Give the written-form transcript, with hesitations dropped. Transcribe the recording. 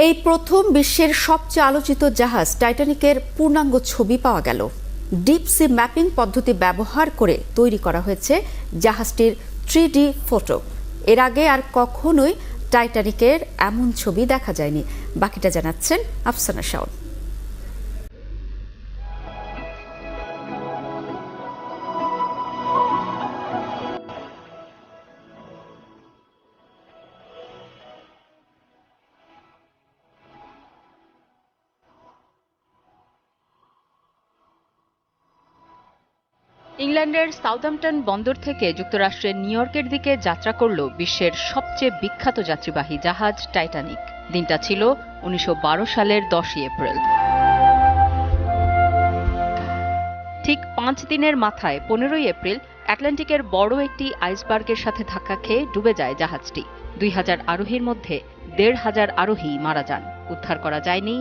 এই প্রথম বিশ্বের সবচেয়ে আলোচিত জাহাজ টাইটানিকের পূর্ণাঙ্গ ছবি পাওয়া গেল। ডিপ সি ম্যাপিং পদ্ধতি ব্যবহার করে তৈরি করা হয়েছে জাহাজটির 3D ফটো। এর আগে আর কখনোই টাইটানিকের এমন ছবি দেখা যায়নি। বাকিটা জানাচ্ছেন আফসানা শাওন। ইংল্যান্ডের সাউদাম্পটন বন্দর থেকে যুক্তরাষ্ট্রের নিউ ইয়র্কের দিকে যাত্রা করল বিশ্বের সবচেয়ে বিখ্যাত যাত্রীবাহী জাহাজ টাইটানিক। দিনটা ছিল ১৯১২ সালের ১০ই এপ্রিল। ঠিক ৫ দিনের মাথায় ১৫ই এপ্রিল আটলান্টিকের বড় একটি আইসবার্গের সাথে ধাক্কা খেয়ে ডুবে যায় জাহাজটি। ২,০০০ আরোহীর মধ্যে ১,৫০০ আরোহী মারা যান। উদ্ধার করা যায়নি